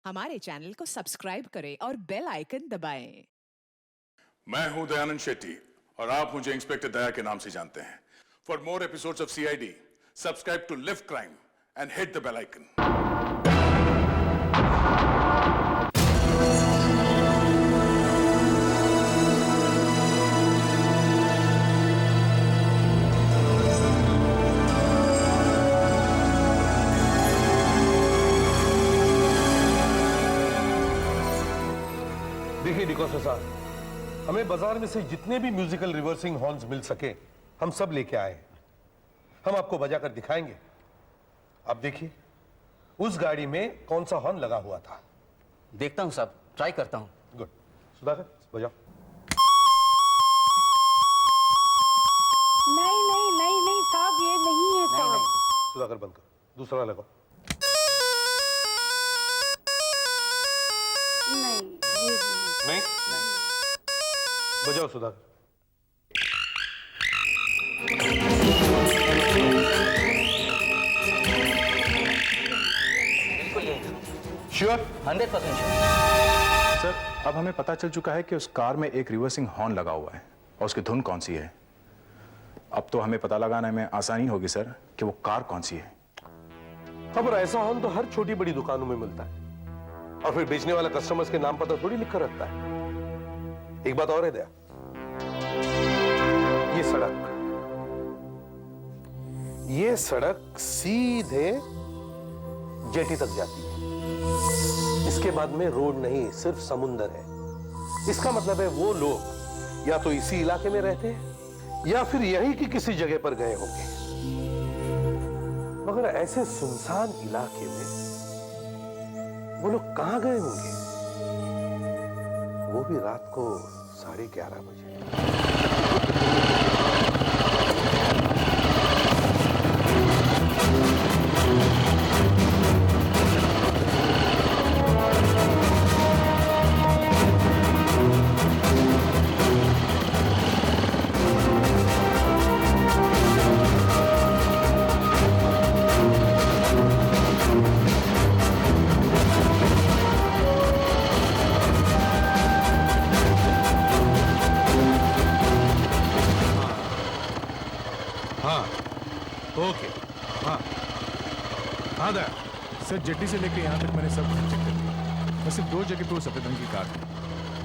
हमारे चैनल को सब्सक्राइब करें और बेल आइकन दबाएं। मैं हूं दयानंद शेट्टी और आप मुझे इंस्पेक्टर दया के नाम से जानते हैं। For more episodes of CID, subscribe to LIV crime and hit the bell icon. देखिए डिकोस्टा साहब, हमें बाजार में से जितने भी म्यूजिकल रिवर्सिंग हॉर्न्स मिल सके हम सब लेके आए हैं। हम आपको बजाकर दिखाएंगे। आप देखिए उस गाड़ी में कौन सा हॉर्न लगा हुआ था। देखता हूं साहब, ट्राई करता हूं। गुड, सुधाकर बजाओ। नहीं साहब, ये नहीं है साहब। सुधाकर बंद कर, दूसरा लगाओ। नहीं बजाओ सुधाकर। Sure, 100% sure. सर, अब हमें पता चल चुका है कि उस कार में एक रिवर्सिंग हॉर्न लगा हुआ है और उसकी धुन कौन सी है। अब तो हमें पता लगाने में आसानी होगी सर कि वो कार कौन सी है। खबर, ऐसा हॉर्न तो हर छोटी बड़ी दुकानों में मिलता है और फिर बेचने वाला कस्टमर्स के नाम पता थोड़ी लिख कर रखता है। एक बात और है दया, ये सड़क सीधे जेटी तक जाती है। इसके बाद में रोड नहीं, सिर्फ समुंदर है। इसका मतलब है वो लोग या तो इसी इलाके में रहते हैं या फिर यहीं की किसी जगह पर गए होंगे। मगर ऐसे सुनसान इलाके में वो लोग कहां गए होंगे, वो भी रात को 11:30 बजे। ओके, हाँ दया। सर, जेट्टी से लेकर यहाँ तक मैंने सब चेक कर लिया। बस सिर्फ 2 जगह पे वो सफेद रंग की कार थी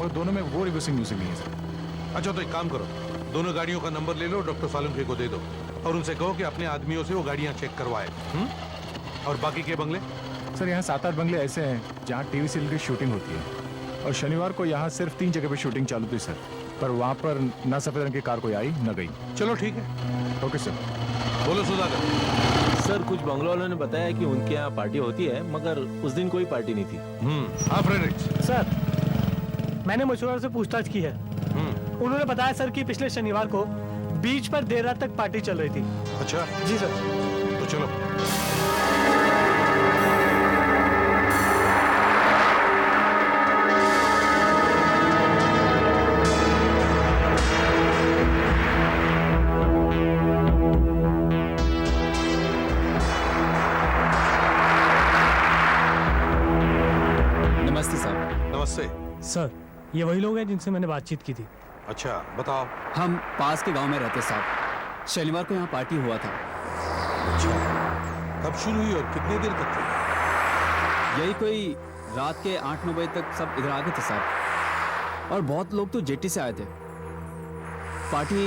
और दोनों में वो रिवर्सिंग म्यूजिक नहीं है सर। अच्छा, तो एक काम करो, दोनों गाड़ियों का नंबर ले लो, डॉक्टर सालुंखे को दे दो और उनसे कहो कि अपने आदमियों से वो गाड़ियां चेक करवाए। और बाकी के बंगले? सर, यहाँ 7-8 बंगले ऐसे हैं जहाँ टीवी सीरियल की शूटिंग होती है और शनिवार को यहाँ सिर्फ 3 जगह पे शूटिंग चालू थी सर, पर वहाँ पर ना सफेद रंग की कार कोई आई न गई। चलो ठीक है। Okay sir. बोलो सुधाकर। सर, कुछ बंगलों वालों ने बताया कि उनके यहाँ पार्टी होती है, मगर उस दिन कोई पार्टी नहीं थी। हाँ फ्रेडरिक्स। सर, मैंने मशहूर से पूछताछ की है। उन्होंने बताया सर कि पिछले शनिवार को बीच पर देर रात तक पार्टी चल रही थी। अच्छा जी सर। तो चलो। नमस्ते साहब। नमस्ते। सर, ये वही लोग हैं जिनसे मैंने बातचीत की थी। अच्छा बताओ। हम पास के गांव में रहते साहब। शनिवार को यहाँ पार्टी हुआ था। अच्छा, कब शुरू हुई और कितने देर तक थी? यही कोई रात के 8-9 बजे तक सब इधर आ गए थे साहब, और बहुत लोग तो जेटी से आए थे। पार्टी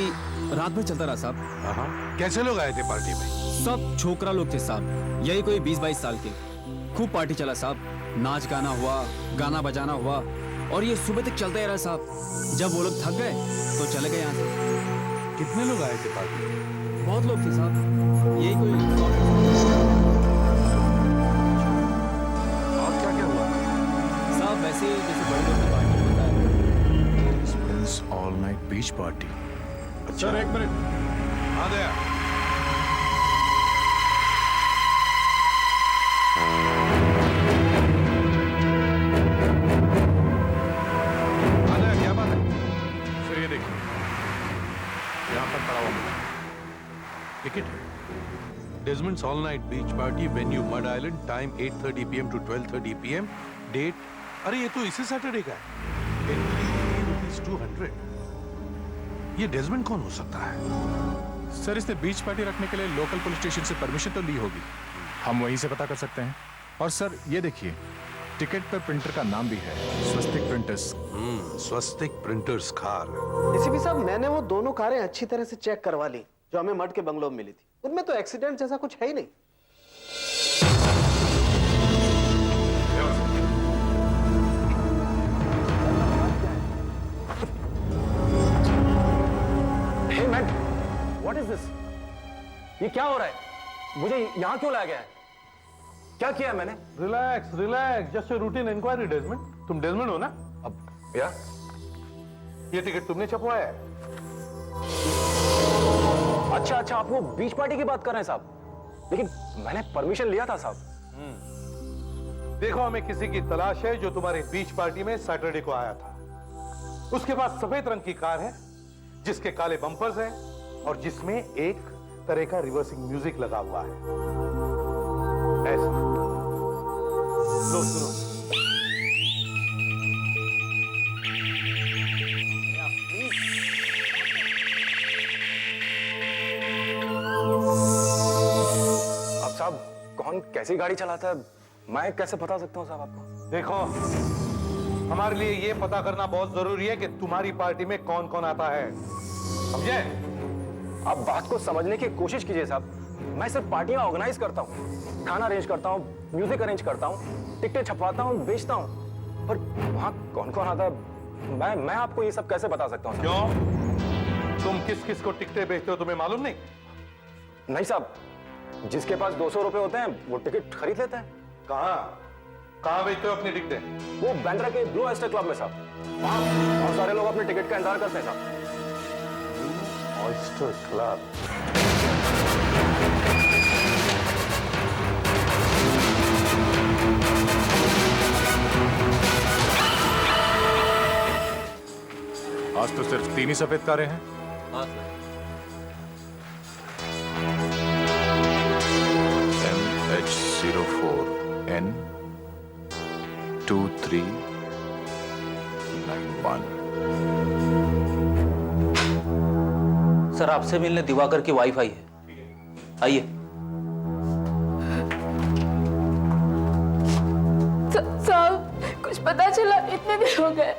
रात भर चलता रहा साहब। कैसे लोग आए थे पार्टी में? सब छोकरा लोग थे साहब, यही कोई 20-22 साल के। खूब पार्टी चला साहब, नाच गाना हुआ, गाना बजाना हुआ और ये सुबह तक चलता ही रहा साहब। जब वो लोग थक गए तो चले गए यहाँ से। कितने लोग आए थे पार्टी में? बहुत लोग थे साहब, यही कोई। और क्या क्या हुआ साहब? वैसे जैसे बड़े लोग की पार्टी होता है। ऑल नाइट बीच पार्टी। अच्छा, एक मिनट। हाँ दया। क्या बात है? सर, ये देखिए, यहाँ पर पड़ा हुआ टिकट है। Desmond's all-night beach party, venue Mud Island, time 8:30 p.m. to 12:30 p.m. Date, अरे ये तो इसी सैटरडे का है। Entry ₹200। ये डेजमंड कौन हो सकता है? सर इसने बीच पार्टी रखने के लिए लोकल पुलिस स्टेशन से परमिशन तो ली होगी, हम वहीं से पता कर सकते हैं। और सर ये देखिए, टिकट पर प्रिंटर का नाम भी है, स्वस्तिक प्रिंटर्स। स्वस्तिक प्रिंटर्स कार। एसीपी साहब, मैंने वो दोनों कारें अच्छी तरह से चेक करवा ली जो हमें मड के बंगलों में मिली थी। उनमें तो एक्सीडेंट जैसा कुछ है ही नहीं। Hey man, what is this? ये क्या हो रहा है? मुझे यहाँ क्यों लाया गया है? क्या किया है मैंने? Relax relax, just a routine inquiry Desmond. तुम डेजमंड हो ना? अब या? ये टिकट तुमने छपवाया है? अच्छा अच्छा, आप वो बीच पार्टी की बात कर रहे हैं साहब, लेकिन मैंने परमिशन लिया था साहब। देखो, हमें किसी की तलाश है जो तुम्हारे बीच पार्टी में सैटरडे को आया था। उसके पास सफेद रंग की कार है जिसके काले बम्पर्स हैं और जिसमें एक तरह का रिवर्सिंग म्यूजिक लगा हुआ है। ऐसा लो सुनो। अब साहब, कौन कैसी गाड़ी चलाता है मैं कैसे बता सकता हूँ साहब आपको? देखो, हमारे लिए ये पता करना बहुत जरूरी है कि तुम्हारी पार्टी में कौन कौन आता है, समझे? आप बात को समझने की कोशिश कीजिए साहब। मैं सिर्फ पार्टियां ऑर्गेनाइज करता हूँ, खाना अरेंज करता हूँ, म्यूजिक अरेंज करता हूँ, टिकटें छपवाता हूँ, बेचता हूँ, पर वहाँ कौन कौन आता है मैं आपको ये सब कैसे बता सकता हूँ? क्यों? तुम किस किस को टिकटें बेचते हो तुम्हें मालूम नहीं? नहीं साहब, जिसके पास 200 रुपए होते हैं वो टिकट खरीद लेता है। कहाँ बेचते हो अपनी टिकटें? वो बैंड्रा के ब्लू ऑयस्टर क्लब में साहब। वहाँ बहुत सारे लोग अपने टिकट का इंतजार करते हैं साहब। Oyster club. आज तो सिर्फ 3 ही सफेद कारें हैं। हाँ सर। MH04N 2391। सर, आपसे मिलने दिवाकर की वाइफाई है, आइए। साहब, कुछ पता चला? इतने दिन हो गए।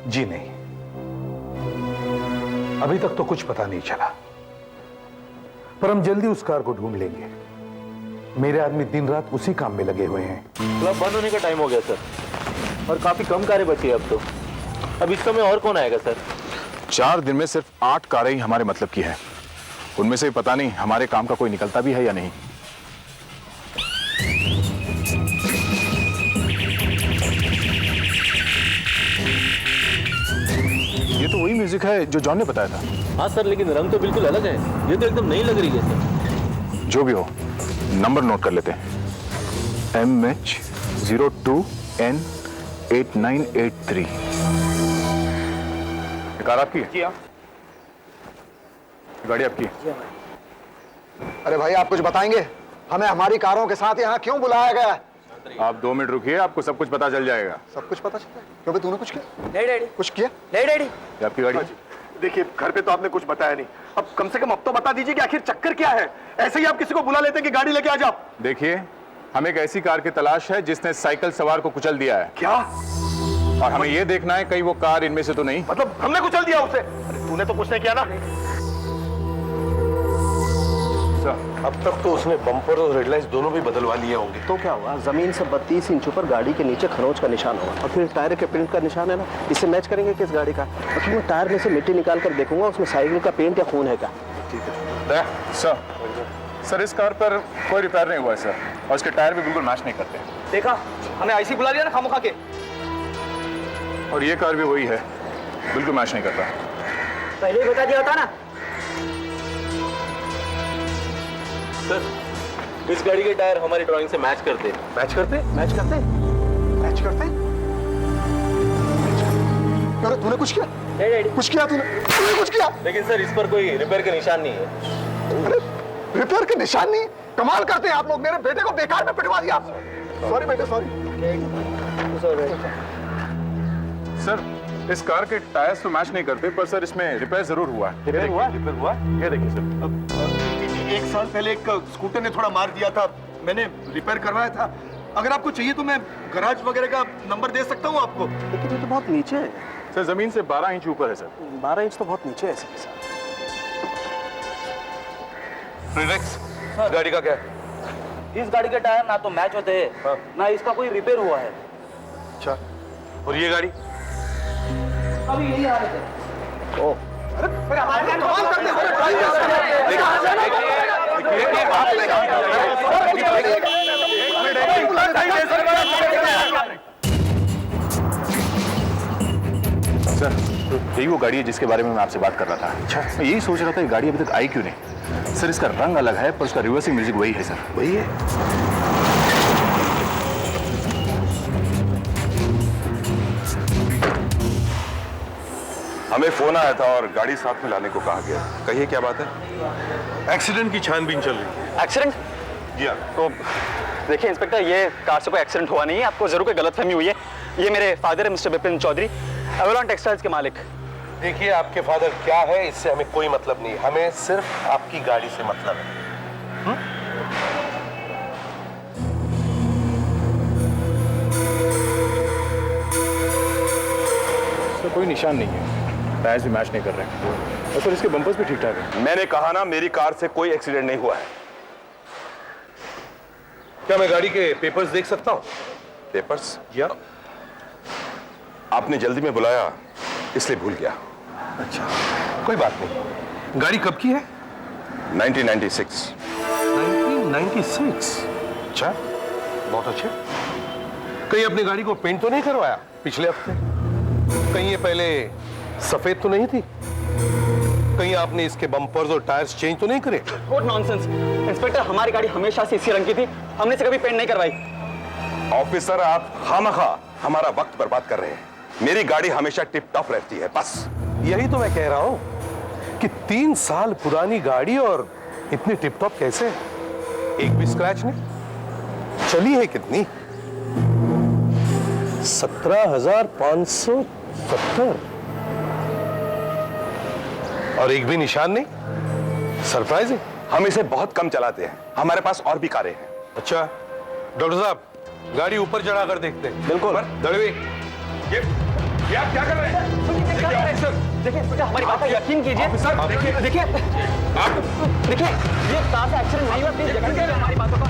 जी नहीं, अभी तक तो कुछ पता नहीं चला, पर हम जल्दी उस कार को ढूंढ लेंगे। मेरे आदमी दिन रात उसी काम में लगे हुए हैं। क्लब बंद होने का टाइम हो गया सर, और काफी कम कारें बची अब तो। अब इस समय और कौन आएगा सर? 4 दिन में सिर्फ 8 कारें ही हमारे मतलब की है। उनमें से पता नहीं हमारे काम का कोई निकलता भी है या नहीं। ये तो वही म्यूजिक है जो जॉन ने बताया था। हाँ सर, लेकिन रंग तो बिल्कुल अलग है। ये तो एकदम नई लग रही है सर। जो भी हो, नंबर नोट कर लेते हैं। MH02N 8983। कार आपकी है? गाड़ी आपकी है? अरे भाई, आप कुछ बताएंगे? हमें हमारी कारों के साथ यहाँ क्यों बुलाया गया है? आप 2 मिनट रुकिए, आपको सब कुछ पता चल जाएगा। सब कुछ पता चलता है? क्यों भाई, तूने कुछ किया? नहीं डैडी। कुछ किया? नहीं डैडी। ये आपकी गाड़ी है? देखिए, घर पे तो आपने कुछ बताया नहीं। अब कम से कम अब तो बता दीजिए कि आखिर चक्कर क्या है। ऐसे ही आप किसी को बुला लेते हैं कि गाड़ी लेके आ जाओ। देखिए, हमें एक ऐसी कार की तलाश है जिसने साइकिल सवार को कुचल दिया है। क्या? और हमें यह देखना है कहीं वो कार इनमें से तो नहीं। मतलब हमने कुचल दिया उसे? अरे तूने तो कुछ नहीं किया ना? अब तक तो उसने बम्पर और रेड लाइट्स दोनों भी बदलवा लिए होंगे। तो क्या हुआ? जमीन से 32 इंच ऊपर गाड़ी के नीचे खरोंच का निशान होगा, और फिर टायर के प्रिंट का निशान है ना, इससे मैच करेंगे किस गाड़ी का। और फिर मैं टायर में से मिट्टी निकाल कर देखूंगा उसमें साइकिल का पेंट या खून है क्या। ठीक है सर, इस कार पर कोई रिपेयर नहीं हुआ है सर, और इसके टायर भी बिल्कुल मैच नहीं करते। देखा, हमें आईसी बुला लिया ना खामखा के। और ये कार भी वही है, बिल्कुल मैच नहीं करता। पहले ही बता दिया होता ना सर। इस गाड़ी के टायर हमारी ड्राइंग से मैच करते। मैच करते? मैच करते? मैच करते? अरे तूने कुछ किया? कुछ किया तूने कुछ किया? लेकिन सर इस पर कोई रिपेयर के निशान नहीं है। अरे रिपेयर के निशान नहीं? कमाल करते हैं आप लोग, मेरे बेटे को बेकार में पिटवा दिया आप। सॉरी बेटे सॉरी। सर इस कार के टायर्स तो मैच नहीं करते, पर सर इसमें रिपेयर जरूर हुआ है। रिपेयर हुआ? ये देखिए सर। 1 साल पहले एक स्कूटर ने थोड़ा मार दिया था, मैंने रिपेयर करवाया था। अगर आपको चाहिए तो मैं गैराज वगैरह का नंबर दे सकता हूँ आपको। लेकिन ये तो बहुत नीचे है सर, जमीन से 12 इंच ऊपर है सर। 12 इंच तो बहुत नीचे है सर। रिलैक्स, गाड़ी का क्या है? इस गाड़ी के टायर ना तो मैच होते हैं, ना इसका कोई रिपेयर हुआ है। अच्छा, और ये गाड़ी? अभी यही आ रहे थे। ओह, सर यही वो गाड़ी है जिसके बारे में मैं आपसे बात कर रहा था। अच्छा, मैं यही सोच रहा था कि गाड़ी अभी तक आई क्यों नहीं। सर इसका रंग अलग है पर उसका रिवर्सिंग म्यूजिक वही है सर। वही है। हमें फोन आया था और गाड़ी साथ में लाने को कहा गया। कहिए क्या बात है? एक्सीडेंट की छानबीन चल रही है। एक्सीडेंट? जी हाँ। तो देखिए इंस्पेक्टर, ये कार से कोई एक्सीडेंट हुआ नहीं है, आपको जरूर कोई गलतफहमी हुई है। ये मेरे फादर है mister Vipin Chaudhary, Avalon Textiles के मालिक। देखिए आपके फादर क्या है इससे हमें कोई मतलब नहीं, हमें सिर्फ आपकी गाड़ी से मतलब है। सर कोई निशान नहीं है, टायर्स भी मैच नहीं कर रहे हैं और सर इसके बम्पर्स भी ठीक ठाक है। मैंने कहा ना, मेरी कार से कोई एक्सीडेंट नहीं हुआ है। क्या मैं गाड़ी के पेपर्स देख सकता हूँ? पेपर्स? या आपने जल्दी में बुलाया इसलिए भूल गया। अच्छा, कोई बात नहीं। गाड़ी कब की है? 1996। 1996? अच्छा, बहुत अच्छे। कहीं अपनी गाड़ी को पेंट तो नहीं करवाया पिछले हफ्ते? कहीं ये पहले सफेद तो नहीं थी? कहीं आपने इसके बम्पर्स और टायर्स चेंज तो नहीं करे? व्हाट नॉनसेंस इंस्पेक्टर, हमारी गाड़ी हमेशा से इसी रंग की थी, हमने इसे कभी पेंट नहीं करवाई। ऑफिसर, आप खामखा हमारा वक्त बर्बाद कर रहे हैं। मेरी गाड़ी हमेशा टिप टॉप रहती है, बस। यही तो मैं कह रहा हूं कि 3 साल पुरानी गाड़ी और इतनी टिप टॉप कैसे? एक भी स्क्रैच नहीं? चली है कितनी? 17,570। और एक भी निशान नहीं? सरप्राइजिंग। हम इसे बहुत कम चलाते हैं, हमारे पास और भी कारें हैं। अच्छा डॉक्टर साहब, गाड़ी ऊपर चढ़ा कर देखते हैं। बिल्कुल। दड़वी, ये आप क्या कर रहे हैं? देखिए इंस्पेक्टर, हमारी बात पर यकीन कीजिए। देखिए देखिए ये कार से एक्सीडेंट नहीं हुआ, प्लीज यकीन कीजिए हमारी बातों का।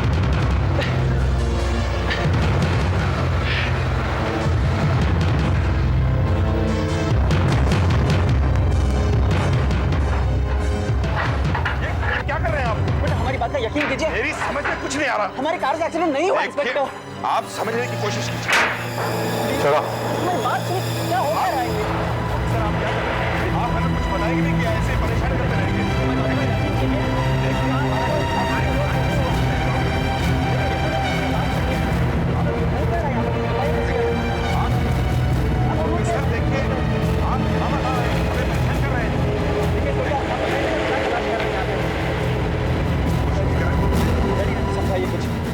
क्या कर रहे हैं आप? बेटा हमारी बात का यकीन कीजिए। मेरी समझ में कुछ नहीं आ रहा। हमारी कार से एक्सीडेंट नहीं हुआ इंस्पेक्टर। आप समझने की कोशिश कीजिए। चलो। हमारी बात सुनिए, क्या हो रहा है? सर आप क्या कर रहे हैं? आप हमें कुछ बताएंगे नहीं कि ऐसे परेशान करते रहेंगे? सर देखिए, आप हमें परेशान कर रहे हैं।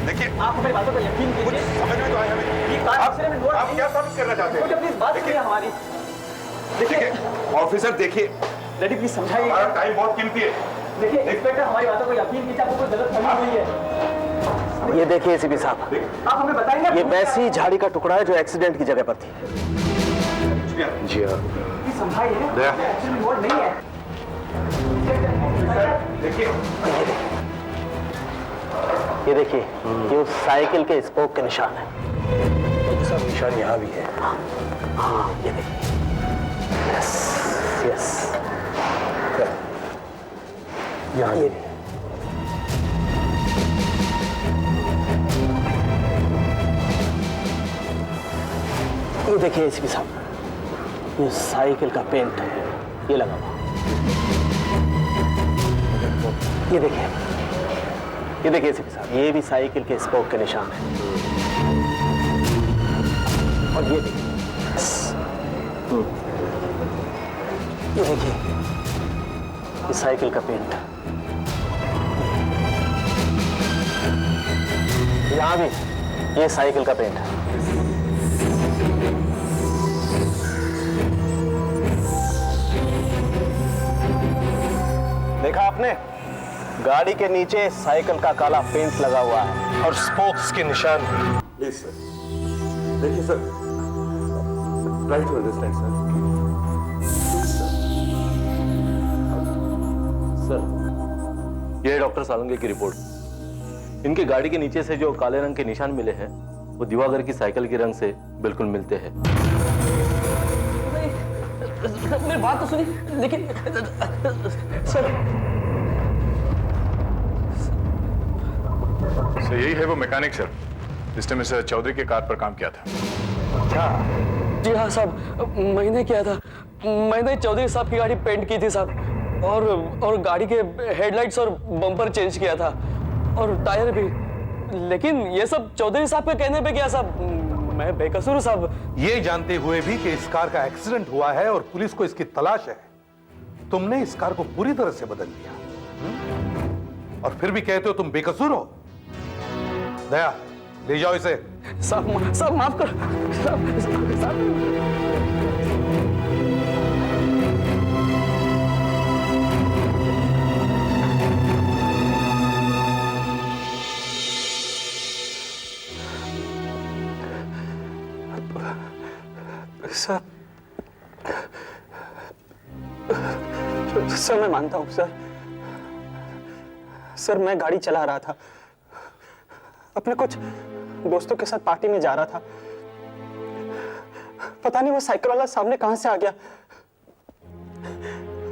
देखिए आप हमारी बातों पर यकीन कीजिए। समझ में तो आया हमें। ये कार एक्सीडेंट में हुआ आप क्या साबित करना चाहते हैं? प्लीज बात सुनिए हमारी। देखिए ऑफिसर, देखिए डैडी प्लीज समझाइए। हमारा टाइम बहुत कीमती है। देखिए इंस्पेक्टर, हमारी बातों को यकीन कीजिए, आपको कोई गलतफहमी हुई है। ये देखिए एसीपी साहब, आप हमें बताएंगे? ये वैसी झाड़ी का टुकड़ा है जो एक्सीडेंट की जगह पर थी। जी हाँ। प्लीज समझाइए, एक्सीडेंट हुआ नहीं है। देखिए ये देखिए, ये उस साइकिल के स्पोक के निशान है। सब निशान यहाँ भी है। हाँ ये देखिए। यस यस, यहाँ ये देखिए एसीपी साहब, ये साइकिल का पेंट है, ये लगा हुआ। ये देखिए एसीपी साहब, ये भी साइकिल के स्पोक के निशान है। और ये देखिए, ये देखिए, ये साइकिल का पेंट, यहाँ भी ये साइकिल का पेंट। देखा आपने, गाड़ी के नीचे साइकिल का काला पेंट लगा हुआ है और स्पोक्स के निशान। प्लीज सर, देखिए sir, try to understand sir. ये डॉक्टर सालुंगे की रिपोर्ट। इनकी गाड़ी के नीचे से जो काले रंग के निशान मिले हैं वो दिवाकर की साइकिल के रंग से बिल्कुल मिलते हैं। मेरी बात तो सुनिए, लेकिन सर यही है वो मैकेनिक सर जिसने मिस्टर चौधरी के कार पर काम किया था। क्या? जी हाँ साहब, मैंने किया था। मैंने चौधरी साहब की गाड़ी पेंट की थी साहब, और गाड़ी के हेडलाइट्स और बम्पर चेंज किया था और टायर भी। लेकिन ये सब चौधरी साहब के कहने पे किया साहब, मैं बेकसूर हूँ साहब। ये जानते हुए भी कि इस कार का एक्सीडेंट हुआ है और पुलिस को इसकी तलाश है, तुमने इस कार को पूरी तरह से बदल दिया और फिर भी कहते हो तुम बेकसूर हो। दया, ले जाओ इसे। साहब माफ कर साहब। सर मैं मानता हूं सर मैं गाड़ी चला रहा था, अपने कुछ दोस्तों के साथ पार्टी में जा रहा था। पता नहीं वो साइकिल वाला सामने कहां से आ गया।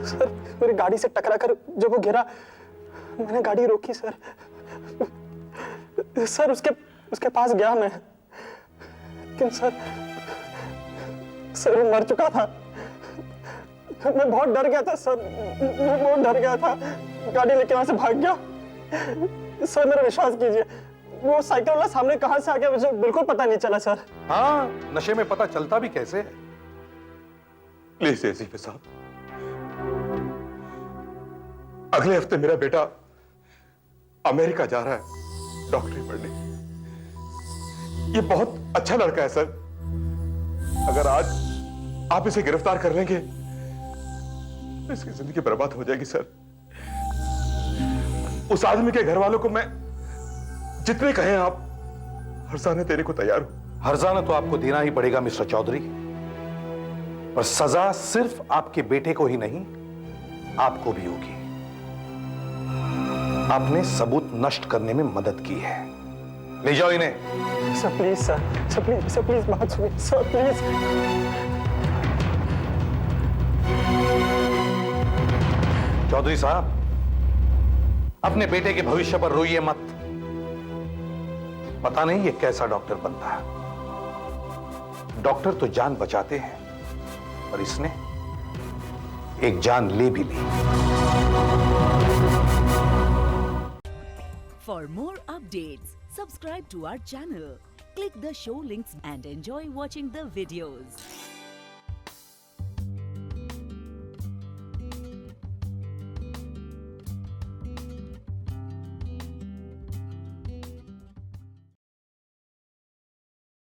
सर मेरी गाड़ी से टकरा कर जब वो गिरा, मैंने गाड़ी रोकी सर। सर उसके पास गया मैं, लेकिन सर वो मर चुका था। मैं बहुत डर गया था सर, मैं बहुत डर गया था। गाड़ी लेके वहां से भाग गया। सर मेरा विश्वास कीजिए, वो साइकिल वाला सामने कहां से आ गया मुझे बिल्कुल पता नहीं चला सर। हाँ, नशे में पता चलता भी कैसे है। प्लीज एसीपी साहब, अगले हफ्ते मेरा बेटा अमेरिका जा रहा है डॉक्टरी पढ़ने। ये बहुत अच्छा लड़का है सर। अगर आज आप इसे गिरफ्तार कर लेंगे तो इसकी जिंदगी बर्बाद हो जाएगी सर। उस आदमी के घर वालों को मैं जितने कहें आप हर्जाना देने को तैयार हूं। हर्जाना तो आपको देना ही पड़ेगा मिस्टर चौधरी, और सजा सिर्फ आपके बेटे को ही नहीं आपको भी होगी। आपने सबूत नष्ट करने में मदद की है। ले जाओ इन्हें। सर प्लीज सर प्लीज बात सुनिए सर प्लीज। चौधरी साहब, अपने बेटे के भविष्य पर रोइए मत। पता नहीं ये कैसा डॉक्टर बनता है। डॉक्टर तो जान बचाते हैं, पर इसने एक जान ले भी ली। For more updates, subscribe to our channel, click the show links and enjoy watching the videos.